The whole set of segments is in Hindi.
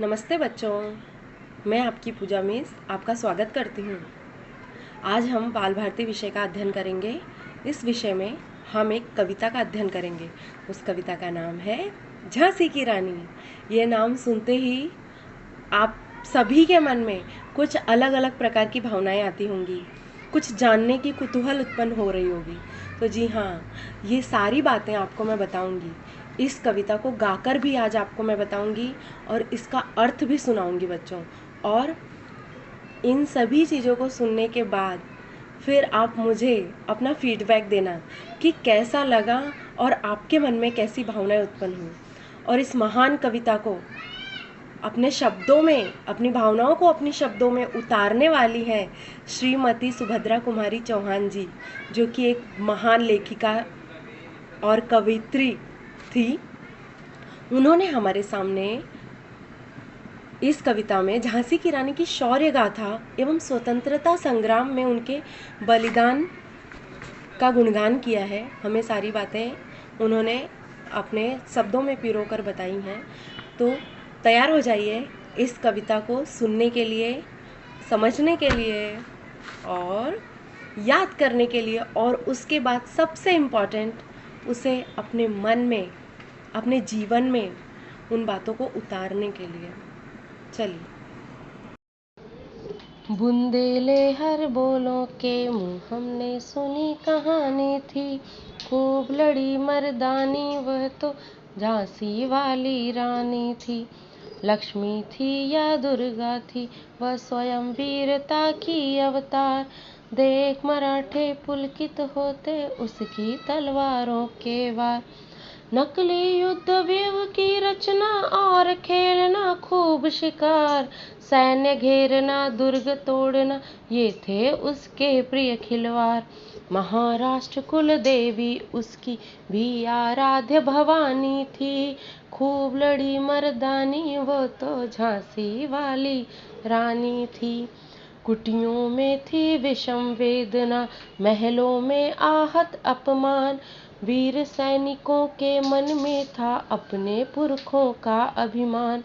नमस्ते बच्चों, मैं आपकी पूजा मिस आपका स्वागत करती हूँ। आज हम बाल भारती विषय का अध्ययन करेंगे। इस विषय में हम एक कविता का अध्ययन करेंगे। उस कविता का नाम है झांसी की रानी। ये नाम सुनते ही आप सभी के मन में कुछ अलग अलग प्रकार की भावनाएं आती होंगी, कुछ जानने की कुतूहल उत्पन्न हो रही होगी। तो जी हाँ, ये सारी बातें आपको मैं बताऊंगी। इस कविता को गाकर भी आज आपको मैं बताऊंगी और इसका अर्थ भी सुनाऊंगी बच्चों। और इन सभी चीज़ों को सुनने के बाद फिर आप मुझे अपना फीडबैक देना कि कैसा लगा और आपके मन में कैसी भावनाएं उत्पन्न हुई। और इस महान कविता को अपने शब्दों में, अपनी भावनाओं को अपनी शब्दों में उतारने वाली है श्रीमती सुभद्रा कुमारी चौहान जी, जो कि एक महान लेखिका और कवित्री थी। उन्होंने हमारे सामने इस कविता में झांसी की रानी की शौर्य गाथा एवं स्वतंत्रता संग्राम में उनके बलिदान का गुणगान किया है। हमें सारी बातें उन्होंने अपने शब्दों में पिरोकर बताई हैं। तो तैयार हो जाइए इस कविता को सुनने के लिए, समझने के लिए और याद करने के लिए, और उसके बाद सबसे इम्पॉर्टेंट उसे अपने मन में, अपने जीवन में उन बातों को उतारने के लिए। चलिए। बुंदेले हर बोलों के मुँह हमने सुनी कहानी थी, खूब लड़ी मर्दानी वह तो झांसी वाली रानी थी। लक्ष्मी थी या दुर्गा थी वह स्वयं वीरता की अवतार, देख मराठे पुलकित होते उसकी तलवारों के वार। नकली युद्ध व्यूह की रचना और खेलना खूब शिकार, सैन्य घेरना दुर्ग तोड़ना ये थे उसके प्रिय खिलवाड़। महाराष्ट्र कुल देवी उसकी भी आराध्य भवानी थी, खूब लड़ी मर्दानी वो तो झांसी वाली रानी थी। कुटियों में थी विषम वेदना, महलों में आहत अपमान, वीर सैनिकों के मन में था अपने पुरखों का अभिमान।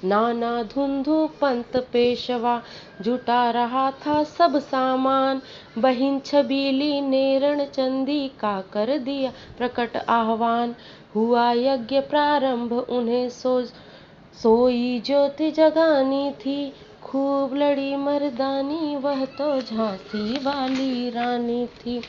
नाना धुंधु पंत पेशवा जुटा रहा था सब सामान, बहिन छबीली ने रणचंदी का कर दिया प्रकट आह्वान। हुआ यज्ञ प्रारंभ उन्हें सोई ज्योति जगानी थी, खूब लड़ी मर्दानी वह तो झांसी वाली रानी थी।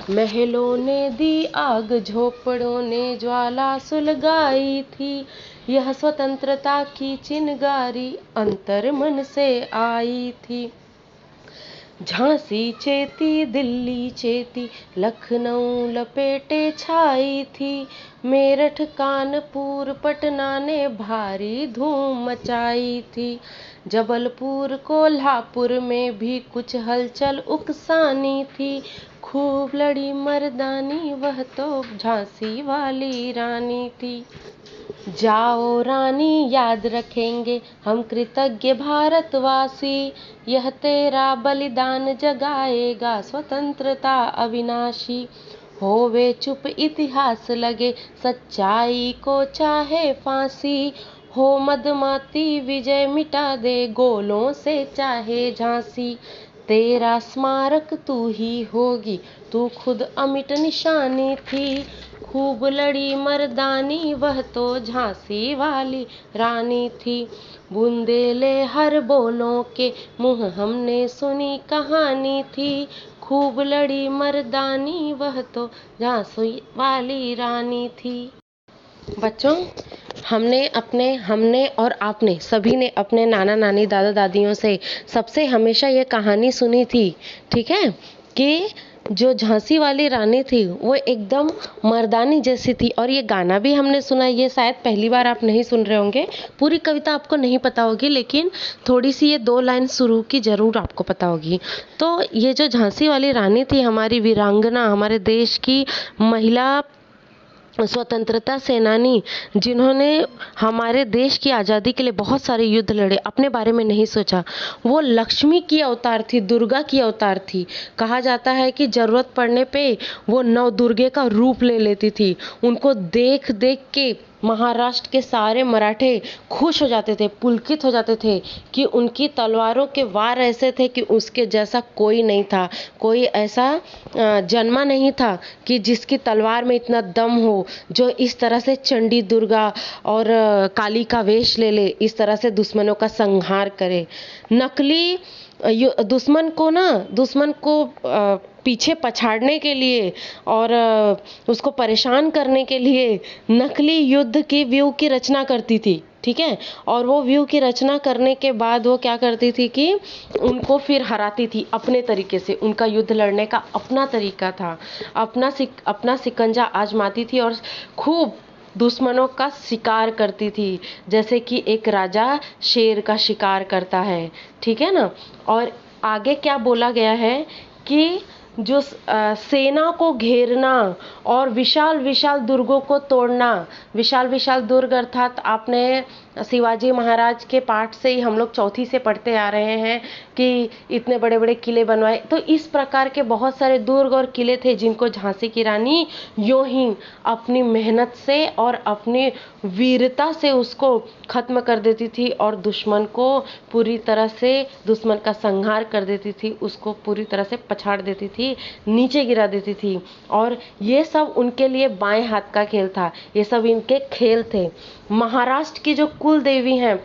महलों ने दी आग, झोपड़ों ने ज्वाला सुलगाई थी, यह स्वतंत्रता की चिनगारी अंतर मन से आई थी। झांसी चेती दिल्ली चेती लखनऊ लपेटे छाई थी, मेरठ कानपुर पटना ने भारी धूम मचाई थी। जबलपुर कोल्हापुर में भी कुछ हलचल उकसानी थी, खूब लड़ी मर्दानी वह तो झांसी वाली रानी थी। जाओ रानी याद रखेंगे हम कृतज्ञ भारतवासी, यह तेरा बलिदान जगाएगा स्वतंत्रता अविनाशी। होवे चुप इतिहास लगे सच्चाई को चाहे फांसी, हो मदमाती विजय मिटा दे गोलों से चाहे झांसी। तेरा स्मारक तू ही होगी, तू खुद अमिट निशानी थी, खूब लड़ी मर्दानी वह तो झांसी वाली रानी थी। बुंदेले हर बोलों के मुँह हमने सुनी कहानी थी, खूब लड़ी मर्दानी वह तो झांसी वाली रानी थी। बच्चों, हमने और आपने सभी ने अपने नाना नानी दादा दादियों से सबसे हमेशा ये कहानी सुनी थी, ठीक है, कि जो झांसी वाली रानी थी वो एकदम मर्दानी जैसी थी। और ये गाना भी हमने सुना, ये शायद पहली बार आप नहीं सुन रहे होंगे, पूरी कविता आपको नहीं पता होगी, लेकिन थोड़ी सी ये 2 लाइन शुरू की जरूर आपको पता होगी। तो ये जो झांसी वाली रानी थी, हमारी वीरांगना, हमारे देश की महिला स्वतंत्रता सेनानी, जिन्होंने हमारे देश की आज़ादी के लिए बहुत सारे युद्ध लड़े, अपने बारे में नहीं सोचा। वो लक्ष्मी की अवतार थी, दुर्गा की अवतार थी। कहा जाता है कि ज़रूरत पड़ने पे वो नव दुर्गे का रूप ले लेती थी। उनको देख देख के महाराष्ट्र के सारे मराठे खुश हो जाते थे, पुलकित हो जाते थे कि उनकी तलवारों के वार ऐसे थे कि उसके जैसा कोई नहीं था, कोई ऐसा जन्मा नहीं था कि जिसकी तलवार में इतना दम हो, जो इस तरह से चंडी दुर्गा और काली का वेश ले ले, इस तरह से दुश्मनों का संहार करे। नकली दुश्मन को पीछे पछाड़ने के लिए और उसको परेशान करने के लिए नकली युद्ध की व्यूह की रचना करती थी, ठीक है। और वो व्यूह की रचना करने के बाद वो क्या करती थी कि उनको फिर हराती थी अपने तरीके से। उनका युद्ध लड़ने का अपना तरीका था, अपना सिकंजा आजमाती थी और खूब दुश्मनों का शिकार करती थी, जैसे कि एक राजा शेर का शिकार करता है, ठीक है ना। और आगे क्या बोला गया है कि जो सेना को घेरना और विशाल विशाल दुर्गों को तोड़ना, विशाल विशाल दुर्ग अर्थात आपने शिवाजी महाराज के पाठ से ही हम लोग चौथी से पढ़ते आ रहे हैं कि इतने बड़े बड़े किले बनवाए। तो इस प्रकार के बहुत सारे दुर्ग और किले थे जिनको झांसी की रानी यूं ही अपनी मेहनत से और अपनी वीरता से उसको खत्म कर देती थी और दुश्मन को पूरी तरह से, दुश्मन का संहार कर देती थी, उसको पूरी तरह से पछाड़ देती थी, नीचे गिरा देती थी। और ये सब उनके लिए बाएं हाथ का खेल था, ये सब इनके खेल थे। महाराष्ट्र की जो कुल देवी हैं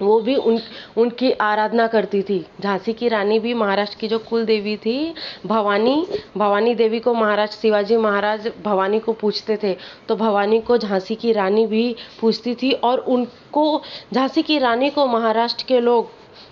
वो भी उनकी आराधना करती थी। झांसी की रानी भी महाराष्ट्र की जो कुल देवी थी भवानी देवी को महाराज शिवाजी महाराज भवानी को पूछते थे, तो भवानी को झांसी की रानी भी पूछती थी। और उनको, झांसी की रानी को महाराष्ट्र के लोग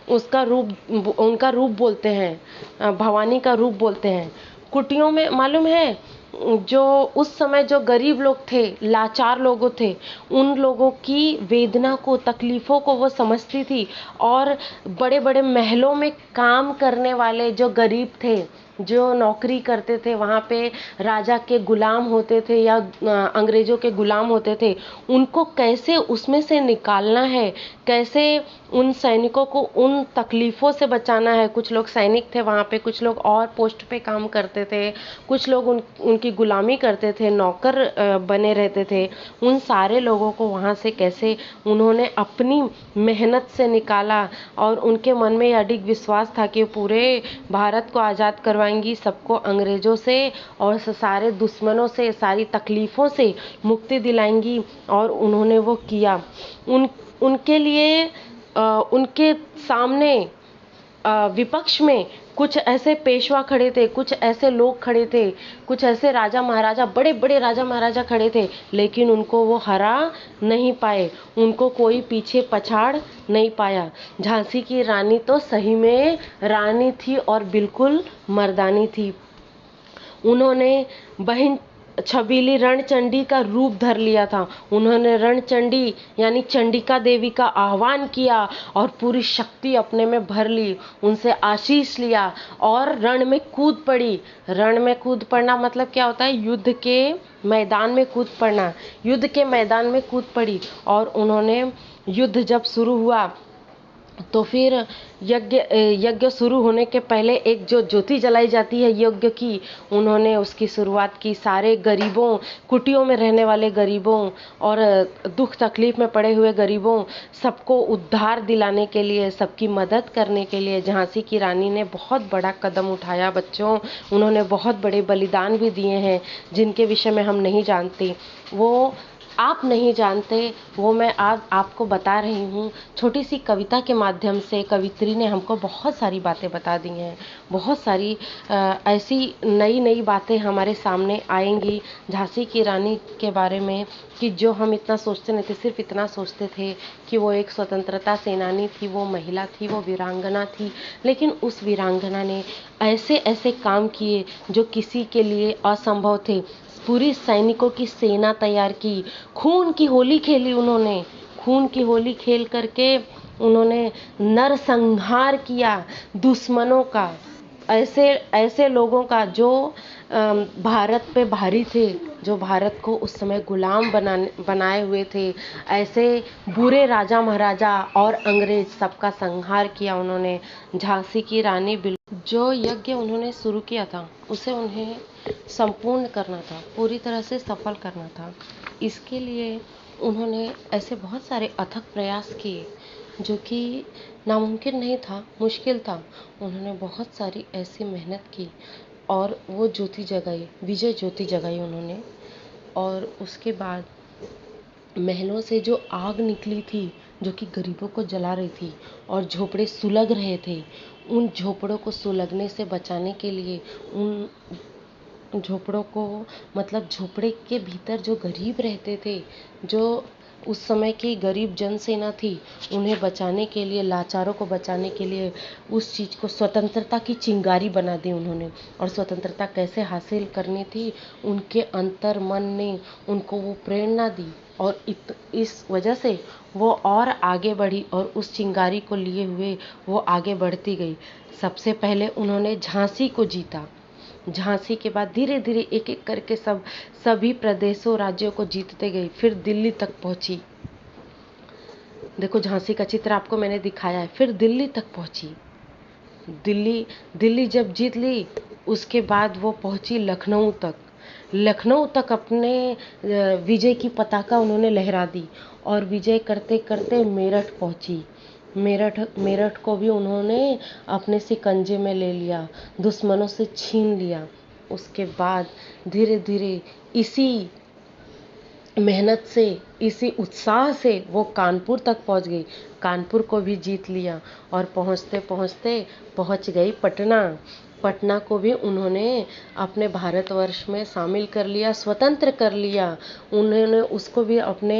उनका रूप बोलते हैं, भवानी का रूप बोलते हैं। कुटियों में मालूम है, जो उस समय जो गरीब लोग थे, लाचार लोगों थे, उन लोगों की वेदना को, तकलीफ़ों को वो समझती थी। और बड़े बड़े महलों में काम करने वाले जो गरीब थे, जो नौकरी करते थे, वहाँ पे राजा के गुलाम होते थे या अंग्रेज़ों के गुलाम होते थे, उनको कैसे उसमें से निकालना है, कैसे उन सैनिकों को उन तकलीफ़ों से बचाना है। कुछ लोग सैनिक थे वहाँ पे, कुछ लोग और पोस्ट पे काम करते थे, कुछ लोग उनकी गुलामी करते थे, नौकर बने रहते थे। उन सारे लोगों को वहाँ से कैसे उन्होंने अपनी मेहनत से निकाला और उनके मन में यह अडिग विश्वास था कि पूरे भारत को आज़ाद करवाएंगी, सबको अंग्रेज़ों से और सारे दुश्मनों से, सारी तकलीफ़ों से मुक्ति दिलाएंगी। और उन्होंने वो किया। उनके लिए उनके सामने विपक्ष में कुछ ऐसे पेशवा खड़े थे, कुछ ऐसे लोग खड़े थे, कुछ ऐसे राजा महाराजा, बड़े बड़े राजा महाराजा खड़े थे, लेकिन उनको वो हरा नहीं पाए, उनको कोई पीछे पछाड़ नहीं पाया। झांसी की रानी तो सही में रानी थी और बिल्कुल मर्दानी थी। उन्होंने बहन छबीली रणचंडी का रूप धर लिया था। उन्होंने रणचंडी यानी चंडिका देवी का आह्वान किया और पूरी शक्ति अपने में भर ली, उनसे आशीष लिया और रण में कूद पड़ी। रण में कूद पड़ना मतलब क्या होता है? युद्ध के मैदान में कूद पड़ना। युद्ध के मैदान में कूद पड़ी और उन्होंने, युद्ध जब शुरू हुआ तो फिर यज्ञ शुरू होने के पहले एक जो ज्योति जलाई जाती है यज्ञ की, उन्होंने उसकी शुरुआत की। सारे गरीबों, कुटियों में रहने वाले गरीबों और दुख तकलीफ में पड़े हुए गरीबों, सबको उद्धार दिलाने के लिए, सबकी मदद करने के लिए झांसी की रानी ने बहुत बड़ा कदम उठाया बच्चों। उन्होंने बहुत बड़े बलिदान भी दिए हैं जिनके विषय में हम नहीं जानते, वो आप नहीं जानते, वो मैं आज आपको बता रही हूँ। छोटी सी कविता के माध्यम से कवित्री ने हमको बहुत सारी बातें बता दी हैं। बहुत सारी ऐसी नई नई बातें हमारे सामने आएंगी झांसी की रानी के बारे में कि जो हम इतना सोचते नहीं थे। सिर्फ इतना सोचते थे कि वो एक स्वतंत्रता सेनानी थी, वो महिला थी, वो वीरांगना थी। लेकिन उस वीरांगना ने ऐसे ऐसे काम किए जो किसी के लिए असंभव थे। पूरी सैनिकों की सेना तैयार की, खून की होली खेली उन्होंने। खून की होली खेल करके उन्होंने नरसंहार किया दुश्मनों का, ऐसे ऐसे लोगों का जो भारत पे भारी थे, जो भारत को उस समय गुलाम बनाए हुए थे। ऐसे बुरे राजा महाराजा और अंग्रेज सबका संहार किया उन्होंने। झांसी की रानी जो यज्ञ उन्होंने शुरू किया था उसे उन्हें संपूर्ण करना था, पूरी तरह से सफल करना था। इसके लिए उन्होंने ऐसे बहुत सारे अथक प्रयास किए जो कि नामुमकिन नहीं था, मुश्किल था। उन्होंने बहुत सारी ऐसी मेहनत की और वो ज्योति जगाई, विजय ज्योति जगाई उन्होंने। और उसके बाद महलों से जो आग निकली थी जो कि गरीबों को जला रही थी और झोपड़े सुलग रहे थे, उन झोपड़ों को सुलगने से बचाने के लिए उन झोपड़ों को, मतलब झोपड़े के भीतर जो गरीब रहते थे, जो उस समय की गरीब जनसेना थी, उन्हें बचाने के लिए, लाचारों को बचाने के लिए उस चीज़ को स्वतंत्रता की चिंगारी बना दी उन्होंने। और स्वतंत्रता कैसे हासिल करनी थी, उनके अंतर मन ने उनको वो प्रेरणा दी और इस वजह से वो और आगे बढ़ी और उस चिंगारी को लिए हुए वो आगे बढ़ती गई। सबसे पहले उन्होंने झांसी को जीता। झांसी के बाद धीरे धीरे एक एक करके सभी प्रदेशों, राज्यों को जीतते गई। फिर दिल्ली तक पहुंची। देखो झांसी का चित्र आपको मैंने दिखाया है। फिर दिल्ली तक पहुंची। दिल्ली जब जीत ली, उसके बाद वो पहुंची लखनऊ तक। लखनऊ तक अपने विजय की पताका उन्होंने लहरा दी और विजय करते करते मेरठ पहुंची। मेरठ को भी उन्होंने अपने शिकंजे में ले लिया, दुश्मनों से छीन लिया। उसके बाद धीरे धीरे इसी मेहनत से, इसी उत्साह से वो कानपुर तक पहुंच गई। कानपुर को भी जीत लिया और पहुंचते पहुंचते पहुंच गई पटना। पटना को भी उन्होंने अपने भारतवर्ष में शामिल कर लिया, स्वतंत्र कर लिया। उन्होंने उसको भी अपने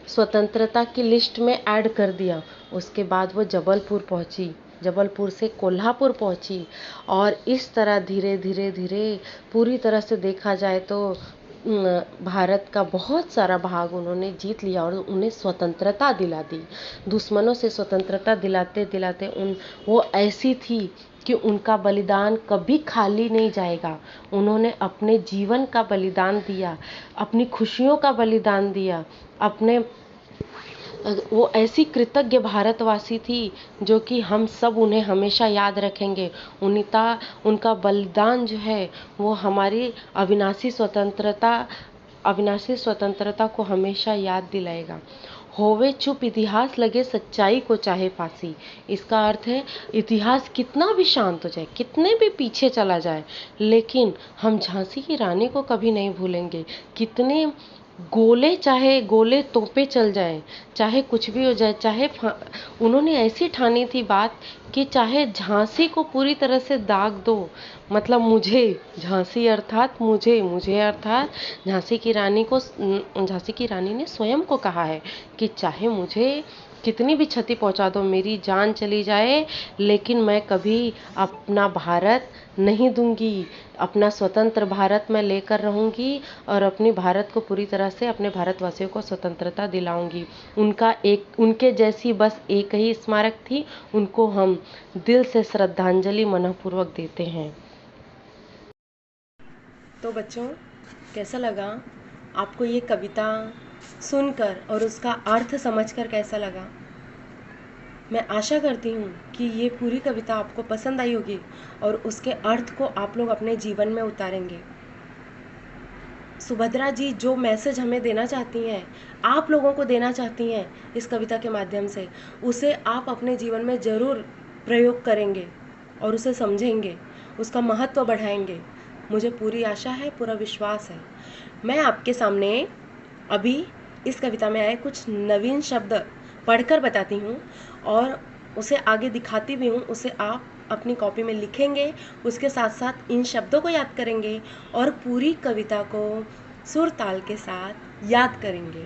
स्वतंत्रता की लिस्ट में ऐड कर दिया। उसके बाद वो जबलपुर पहुंची, जबलपुर से कोल्हापुर पहुंची और इस तरह धीरे धीरे धीरे पूरी तरह से देखा जाए तो भारत का बहुत सारा भाग उन्होंने जीत लिया और उन्हें स्वतंत्रता दिला दी। दुश्मनों से स्वतंत्रता दिलाते दिलाते वो ऐसी थी कि उनका बलिदान कभी खाली नहीं जाएगा। उन्होंने अपने जीवन का बलिदान दिया, अपनी खुशियों का बलिदान दिया, वो ऐसी कृतज्ञ भारतवासी थी जो कि हम सब उन्हें हमेशा याद रखेंगे। उनका बलिदान जो है वो हमारी अविनाशी स्वतंत्रता को हमेशा याद दिलाएगा। होवे चुप इतिहास लगे सच्चाई को चाहे फांसी। इसका अर्थ है इतिहास कितना भी शांत हो जाए, कितने भी पीछे चला जाए, लेकिन हम झांसी की रानी को कभी नहीं भूलेंगे। कितने गोले तोपे चल जाए, चाहे कुछ भी हो जाए, उन्होंने ऐसी ठानी थी बात कि चाहे झांसी को पूरी तरह से दाग दो, मतलब मुझे, झांसी अर्थात मुझे अर्थात झांसी की रानी ने स्वयं को कहा है कि चाहे मुझे कितनी भी क्षति पहुंचा दो, मेरी जान चली जाए, लेकिन मैं कभी अपना भारत नहीं दूंगी। अपना स्वतंत्र भारत मैं लेकर रहूंगी और अपनी भारत को पूरी तरह से, अपने भारतवासियों को स्वतंत्रता दिलाऊंगी। उनके जैसी बस एक ही स्मारक थी, उनको हम दिल से श्रद्धांजलि मनःपूर्वक देते हैं। तो बच्चों, कैसा लगा आपको ये कविता सुनकर और उसका अर्थ समझकर कैसा लगा? मैं आशा करती हूँ कि ये पूरी कविता आपको पसंद आई होगी और उसके अर्थ को आप लोग अपने जीवन में उतारेंगे। सुभद्रा जी जो मैसेज हमें देना चाहती हैं, आप लोगों को देना चाहती हैं इस कविता के माध्यम से, उसे आप अपने जीवन में ज़रूर प्रयोग करेंगे और उसे समझेंगे, उसका महत्व बढ़ाएंगे। मुझे पूरी आशा है, पूरा विश्वास है। मैं आपके सामने अभी इस कविता में आए कुछ नवीन शब्द पढ़कर बताती हूँ और उसे आगे दिखाती भी हूँ। उसे आप अपनी कॉपी में लिखेंगे, उसके साथ साथ इन शब्दों को याद करेंगे और पूरी कविता को सुर ताल के साथ याद करेंगे।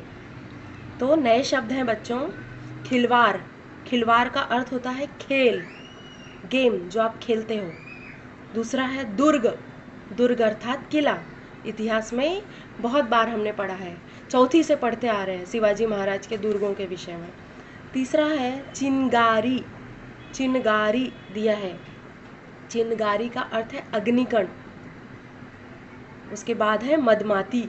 तो नए शब्द हैं बच्चों, खिलवाड़। खिलवाड़ का अर्थ होता है खेल, गेम जो आप खेलते हो। दूसरा है दुर्ग। दुर्ग अर्थात किला, इतिहास में बहुत बार हमने पढ़ा है, चौथी से पढ़ते आ रहे हैं शिवाजी महाराज के दुर्गों के विषय में। तीसरा है चिनगारी। चिनगारी दिया है, चिनगारी का अर्थ है अग्निकण। उसके बाद है मदमाती।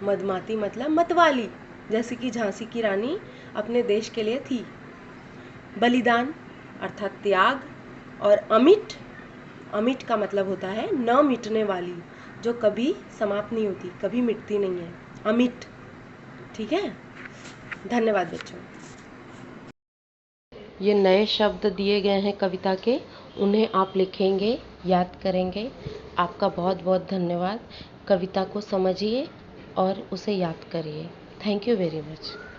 मदमाती मतलब मतवाली, जैसे कि झांसी की रानी अपने देश के लिए थी। बलिदान अर्थात त्याग। और अमिट, अमिट का मतलब होता है न मिटने वाली, जो कभी समाप्त नहीं होती, कभी मिटती नहीं है, अमिट। ठीक है। धन्यवाद बच्चों। ये नए शब्द दिए गए हैं कविता के, उन्हें आप लिखेंगे, याद करेंगे। आपका बहुत बहुत धन्यवाद। कविता को समझिए और उसे याद करिए। Thank you very much.